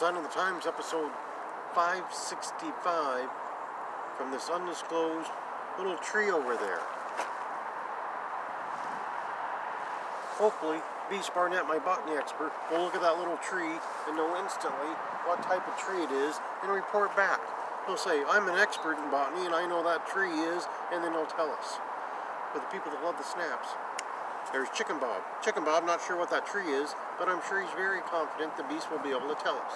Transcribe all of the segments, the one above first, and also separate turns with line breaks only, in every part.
Sign of the Times, episode 565, from this undisclosed little tree over there. Hopefully, Beast Barnett, my botany expert, will look at that little tree and know instantly what type of tree it is and report back. He'll say, I'm an expert in botany and I know that tree is, and then he'll tell us. For the people that love the snaps, there's Chicken Bob. Chicken Bob, not sure what that tree is, but I'm sure he's very confident the Beast will be able to tell us.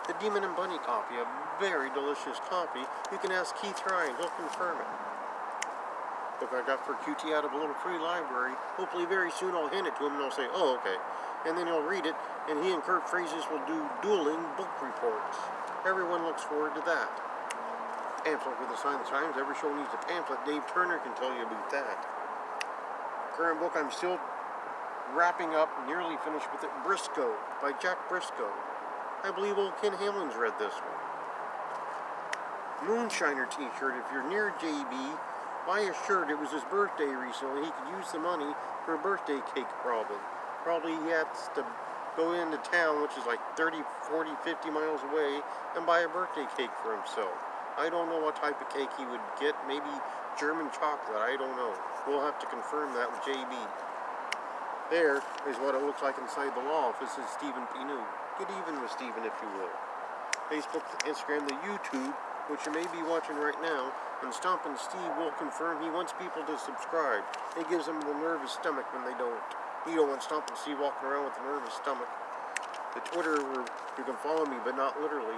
The Demon and Bunny coffee, a very delicious coffee. You can ask Keith Ryan, he'll confirm it. Look, I got for QT out of a little free library. Hopefully very soon I'll hand it to him and he'll say, oh, okay. And then he'll read it, and he and Kurt Phrases will do dueling book reports. Everyone looks forward to that. Pamphlet with the Sign of the Times. Every show needs a pamphlet. Dave Turner can tell you about that. Current book I'm still wrapping up, nearly finished with it, Briscoe, by Jack Briscoe. I believe old Ken Hamlin's read this one. Moonshiner t-shirt. If you're near JB, buy a shirt. It was his birthday recently. He could use the money for a birthday cake problem. Probably he has to go into town, which is like 30, 40, 50 miles away, and buy a birthday cake for himself. I don't know what type of cake he would get. Maybe German chocolate. I don't know. We'll have to confirm that with JB. There is what it looks like inside the law office. This is Stephen Pinu. Get even with Stephen, if you will. Facebook, Instagram, the YouTube, which you may be watching right now, and Stompin' Steve will confirm he wants people to subscribe. It gives them the nervous stomach when they don't. You don't want Stompin' Steve walking around with a nervous stomach. The Twitter, where you can follow me, but not literally.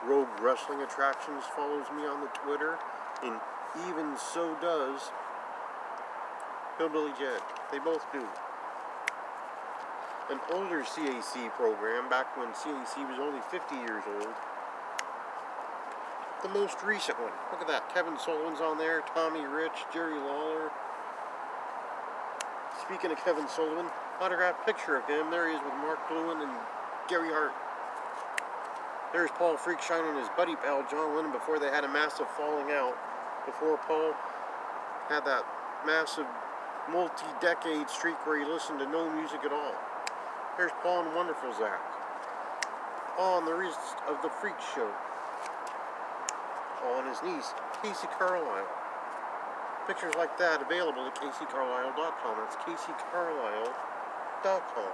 Rogue Wrestling Attractions follows me on the Twitter, and even so does Hillbilly Jed. They both do. An older CAC program, back when CAC was only 50 years old. The most recent one. Look at that. Kevin Sullivan's on there. Tommy Rich, Jerry Lawler. Speaking of Kevin Sullivan, autographed picture of him. There he is with Mark Lewin and Gary Hart. There's Paul Freakshein and his buddy pal John Lennon before they had a massive falling out. Before Paul had that massive multi-decade streak where he listened to no music at all. There's Paul and Wonderful Zach. Paul and the rest of the Freak Show. Paul and his niece, Casey Carlisle. Pictures like that available at CaseyCarlisle.com. That's CaseyCarlisle.com.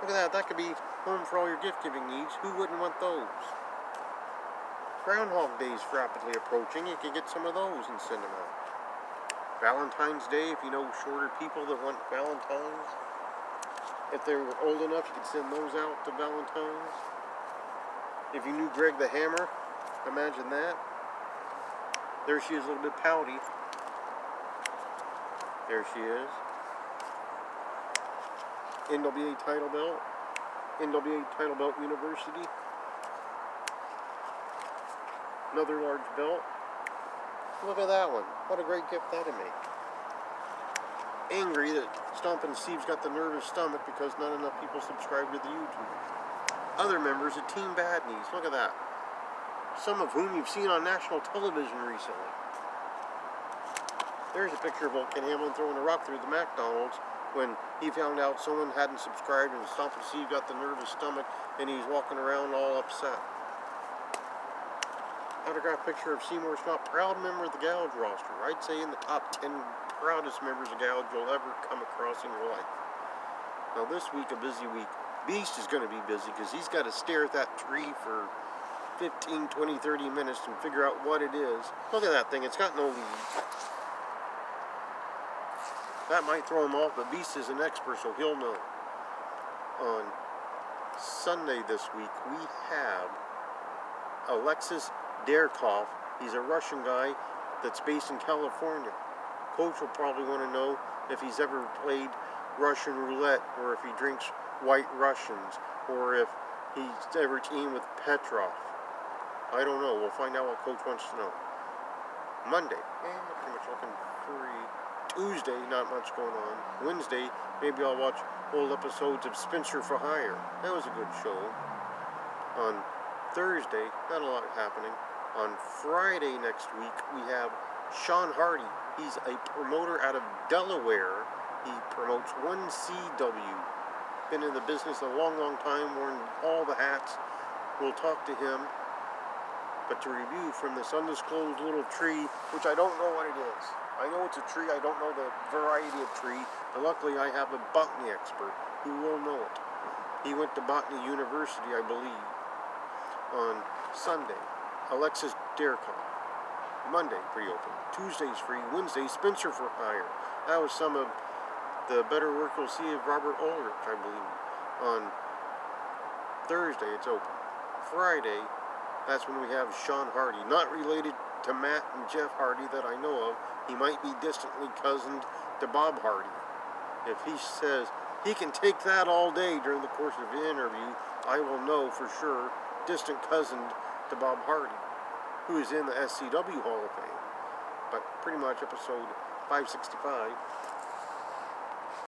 Look at that. That could be home for all your gift-giving needs. Who wouldn't want those? Groundhog Day is rapidly approaching. You can get some of those and send them out. Valentine's Day, if you know shorter people that want Valentine's. If they're old enough, you can send those out to Valentine's. If you knew Greg the Hammer, imagine that. There she is, a little bit pouty. There she is. NWA title belt. NWA title belt University. Another large belt. Look at that one. What a great gift that'd make. Angry that Stompin' Steve's got the nervous stomach because not enough people subscribe to the YouTube. Other members of Team Bad Knees. Look at that. Some of whom you've seen on national television recently. There's a picture of old Ken Hamlin throwing a rock through the McDonald's when he found out someone hadn't subscribed and Stompin' Steve got the nervous stomach and he's walking around all upset. Autographed picture of Seymour Scott, proud member of the Gouge roster. I'd say in the top 10 proudest members of Gouge you'll ever come across in your life. Now this week, a busy week. Beast is going to be busy because he's got to stare at that tree for 15, 20, 30 minutes and figure out what it is. Look at that thing. It's got no leaves. That might throw him off, but Beast is an expert, so he'll know. On Sunday this week, we have Alexis Derkov. He's a Russian guy that's based in California. Coach will probably want to know if he's ever played Russian roulette, or if he drinks White Russians, or if he's ever teamed with Petrov. I don't know. We'll find out what Coach wants to know. Monday, pretty much looking free. Tuesday, not much going on. Wednesday, maybe I'll watch old episodes of Spencer for Hire. That was a good show. On Thursday, not a lot happening. On Friday next week, we have Sean Hardy. He's a promoter out of Delaware. He promotes 1CW. Been in the business a long, long time, worn all the hats, minutes. We'll talk to him, but to review from this undisclosed little tree, which I don't know what it is. I know it's a tree, I don't know the variety of tree, but luckily I have a botany expert who will know it. He went to Botany University, I believe, on Sunday. Alexis Dercon. Monday, pretty open. Tuesday's free. Wednesday, Spencer for hire. That was some of the better work you'll see of Robert Ulrich, I believe. On Thursday, it's open. Friday, that's when we have Sean Hardy. Not related to Matt and Jeff Hardy that I know of. He might be distantly cousined to Bob Hardy. If he says he can take that all day during the course of the interview, I will know for sure distant cousin to Bob Hardy, who is in the SCW Hall of Fame. But pretty much episode 565.